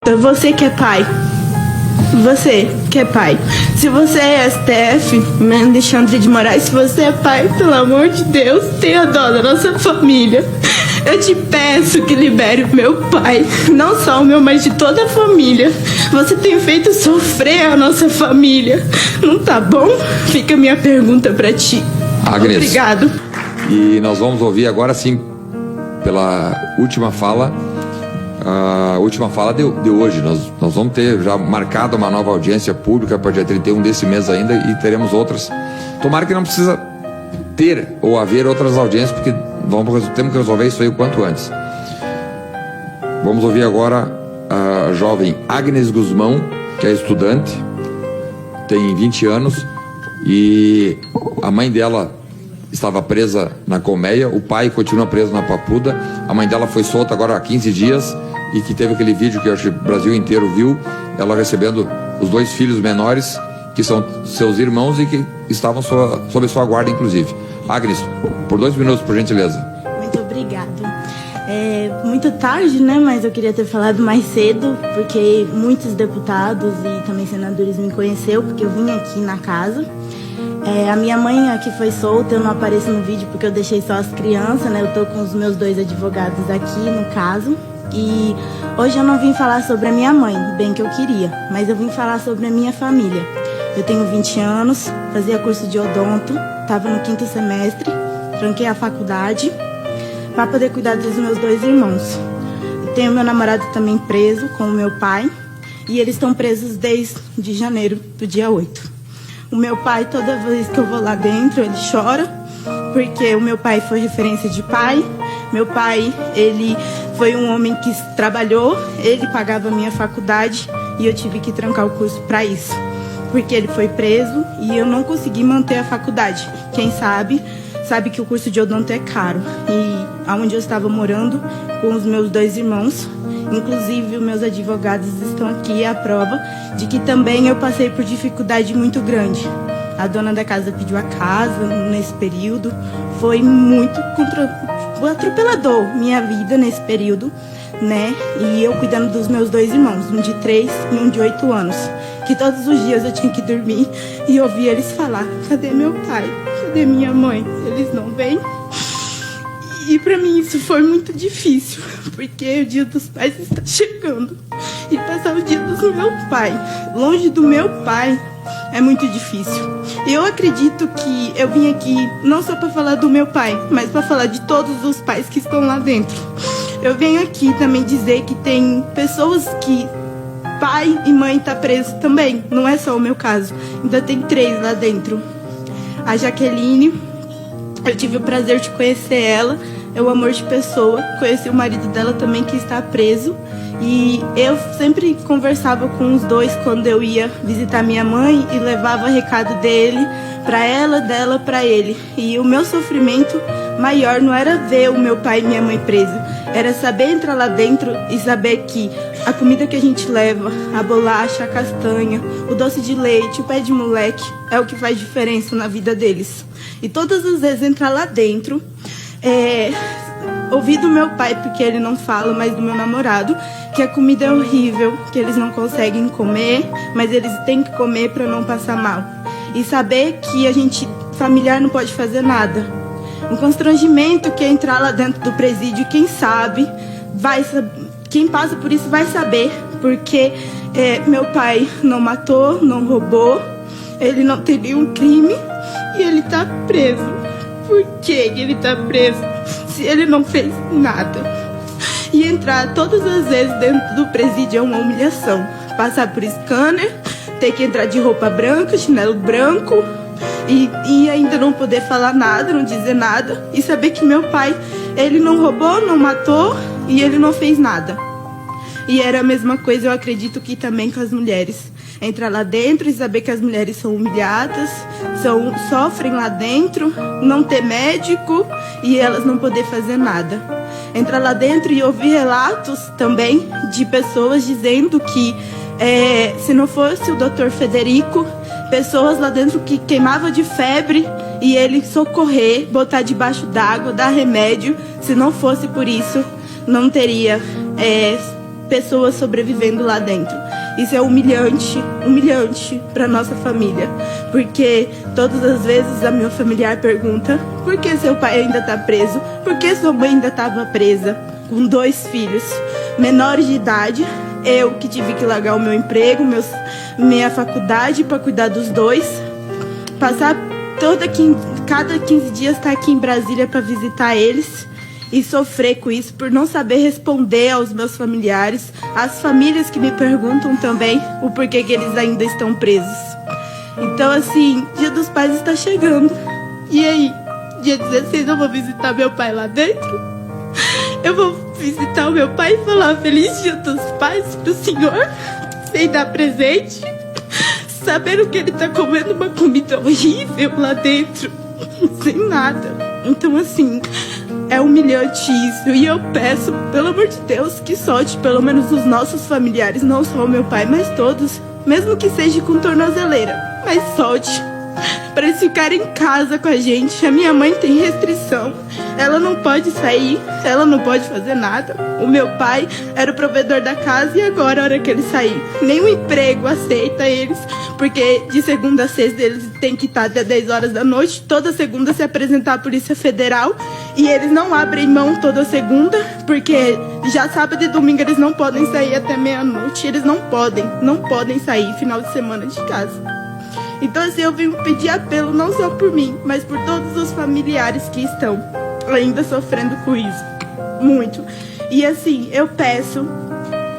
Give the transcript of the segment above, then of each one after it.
Você que é pai. Você que é pai. Se você é STF, Alexandre de Moraes, se você é pai, pelo amor de Deus, tenha dó da nossa família. Eu te peço que libere o meu pai, não só o meu, mas de toda a família. Você tem feito sofrer a nossa família. Não tá bom? Fica a minha pergunta pra ti. Agnes. Obrigado. E nós vamos ouvir agora sim, pela última fala, a última fala de hoje. Nós vamos ter já marcado uma nova audiência pública para dia 31 desse mês ainda, e teremos outras. Tomara que não precisa ter ou haver outras audiências, porque temos que resolver isso aí o quanto antes. Vamos ouvir agora a jovem Agnes Guzmão, que é estudante, tem 20 anos, e a mãe dela estava presa na colmeia, o pai continua preso na Papuda, a mãe dela foi solta agora há 15 dias, e que teve aquele vídeo que eu acho que o Brasil inteiro viu, ela recebendo os 2 filhos menores, que são seus irmãos e que estavam sob sua guarda, inclusive. Agnes, por 2 minutos, por gentileza. Muito obrigado. É muito tarde, né? Mas eu queria ter falado mais cedo, porque muitos deputados e também senadores me conheceram, porque eu vim aqui na casa. A minha mãe aqui foi solta, eu não apareço no vídeo porque eu deixei só as crianças, né? Eu tô com os meus 2 advogados aqui, no caso. E hoje eu não vim falar sobre a minha mãe, bem que eu queria, mas eu vim falar sobre a minha família. Eu tenho 20 anos, fazia curso de odonto, estava no 5º semestre, tranquei a faculdade para poder cuidar dos meus 2 irmãos. Eu tenho meu namorado também preso com o meu pai, e eles estão presos desde janeiro do dia 8. O meu pai, toda vez que eu vou lá dentro, ele chora, porque o meu pai foi referência de pai. Meu pai, ele foi um homem que trabalhou, ele pagava a minha faculdade, e eu tive que trancar o curso para isso, porque ele foi preso e eu não consegui manter a faculdade. Quem sabe que o curso de odonto é caro. E aonde eu estava morando com os meus 2 irmãos, inclusive os meus advogados estão aqui à prova de que também eu passei por dificuldade muito grande. A dona da casa pediu a casa nesse período, foi muito atropelador minha vida nesse período, né? E eu cuidando dos meus 2 irmãos, um de 3 e um de 8 anos, que todos os dias eu tinha que dormir e ouvir eles falar: cadê meu pai? Cadê minha mãe? Eles não vêm. E pra mim isso foi muito difícil, porque o dia dos pais está chegando. E passar o dia do meu pai longe do meu pai é muito difícil. E eu acredito que eu vim aqui não só para falar do meu pai, mas para falar de todos os pais que estão lá dentro. Eu venho aqui também dizer que tem pessoas que pai e mãe tá preso também. Não é só o meu caso. Ainda tem 3 lá dentro. A Jaqueline, eu tive o prazer de conhecer ela. É um amor de pessoa. Conheci o marido dela também, que está preso. E eu sempre conversava com os 2 quando eu ia visitar minha mãe e levava recado dele para ela, dela para ele. E o meu sofrimento maior não era ver o meu pai e minha mãe presos, era saber entrar lá dentro e saber que a comida que a gente leva, a bolacha, a castanha, o doce de leite, o pé de moleque, é o que faz diferença na vida deles. E todas as vezes entrar lá dentro, ouvir do meu pai, porque ele não fala, mas do meu namorado, que a comida é horrível, que eles não conseguem comer, mas eles têm que comer para não passar mal. E saber que a gente, familiar, não pode fazer nada. Um constrangimento que é entrar lá dentro do presídio, quem sabe, quem passa por isso vai saber, porque meu pai não matou, não roubou, ele não teve nenhum crime e ele tá preso. Por que ele tá preso se ele não fez nada? E entrar todas as vezes dentro do presídio é uma humilhação. Passar por scanner, ter que entrar de roupa branca, chinelo branco, e ainda não poder falar nada, não dizer nada, e saber que meu pai, ele não roubou, não matou e ele não fez nada. E era a mesma coisa, eu acredito, que também com as mulheres. Entrar lá dentro e saber que as mulheres são humilhadas, sofrem lá dentro, não ter médico e elas não poder fazer nada. Entrar lá dentro e ouvir relatos também de pessoas dizendo que se não fosse o Dr. Federico, pessoas lá dentro que queimavam de febre e ele socorrer, botar debaixo d'água, dar remédio, se não fosse por isso, não teria pessoas sobrevivendo lá dentro. Isso é humilhante, humilhante para nossa família, porque todas as vezes a meu familiar pergunta: por que seu pai ainda está preso? Por que sua mãe ainda estava presa? Com 2 filhos menores de idade, eu que tive que largar o meu emprego, minha faculdade para cuidar dos 2, passar cada 15 dias estar aqui em Brasília para visitar eles e sofrer com isso por não saber responder aos meus familiares, às famílias que me perguntam também o porquê que eles ainda estão presos. Então, assim, Dia dos Pais está chegando. E aí, dia 16 eu vou visitar meu pai lá dentro. Eu vou visitar o meu pai e falar Feliz Dia dos Pais pro senhor, sem dar presente, sabendo que ele tá comendo uma comida horrível lá dentro, sem nada. Então, assim, é humilhante isso. E eu peço, pelo amor de Deus, que solte pelo menos os nossos familiares, não só o meu pai, mas todos, mesmo que seja com tornozeleira, mas solte, para eles ficarem em casa com a gente. A minha mãe tem restrição, ela não pode sair, ela não pode fazer nada. O meu pai era o provedor da casa e agora, a hora que ele sair, nenhum emprego aceita eles, porque de segunda a sexta eles têm que estar até 10 horas da noite, toda segunda se apresentar à Polícia Federal, e eles não abrem mão toda segunda, porque já sábado e domingo eles não podem sair até meia-noite, eles não podem sair final de semana de casa. Então, assim, eu vim pedir apelo não só por mim, mas por todos os familiares que estão ainda sofrendo com isso. Muito. E, assim, eu peço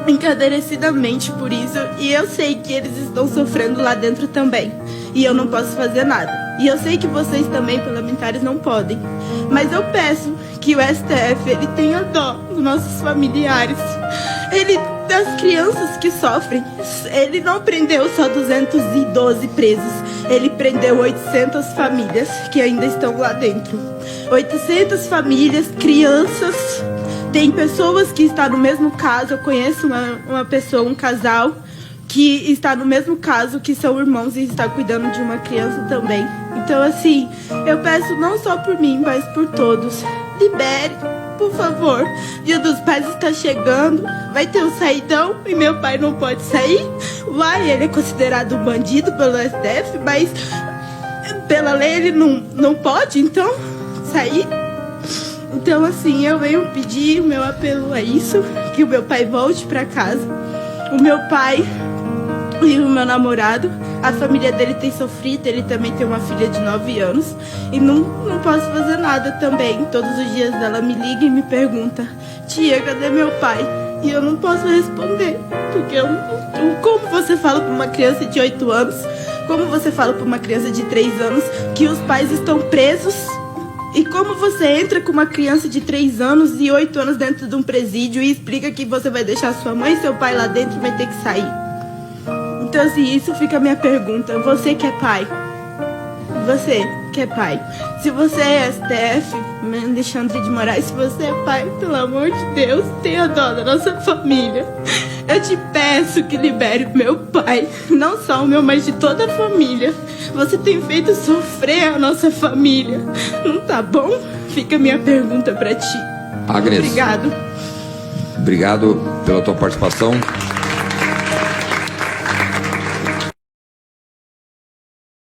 encarecidamente por isso, e eu sei que eles estão sofrendo lá dentro também, e eu não posso fazer nada. E eu sei que vocês também, parlamentares, não podem. Mas eu peço que o STF, ele tenha dó dos nossos familiares. Das crianças que sofrem. Ele não prendeu só 212 presos, ele prendeu 800 famílias que ainda estão lá dentro. 800 famílias, crianças. Tem pessoas que estão no mesmo caso. Eu conheço uma pessoa, um casal que está no mesmo caso, que são irmãos e está cuidando de uma criança também. Então, assim, eu peço não só por mim, mas por todos. Libere, por favor. Dia dos Pais está chegando, vai ter um saidão e meu pai não pode sair. Ele é considerado um bandido pelo STF, mas pela lei ele não pode, então, sair. Então, assim, eu venho pedir, o meu apelo é isso, que o meu pai volte para casa. O meu pai e o meu namorado, a família dele tem sofrido, ele também tem uma filha de 9 anos e não posso fazer nada também. Todos os dias ela me liga e me pergunta: tia, cadê meu pai? E eu não posso responder, porque como você fala para uma criança de 8 anos, como você fala para uma criança de 3 anos que os pais estão presos? E como você entra com uma criança de 3 anos e 8 anos dentro de um presídio e explica que você vai deixar sua mãe e seu pai lá dentro e vai ter que sair? Então, assim, isso fica a minha pergunta. Você que é pai, você que é pai, se você é STF, Alexandre de Moraes, se você é pai, pelo amor de Deus, tenha dó da nossa família. Eu te peço que libere o meu pai, não só o meu, mas de toda a família. Você tem feito sofrer a nossa família, não tá bom? Fica a minha pergunta pra ti. Agnes, obrigado pela tua participação.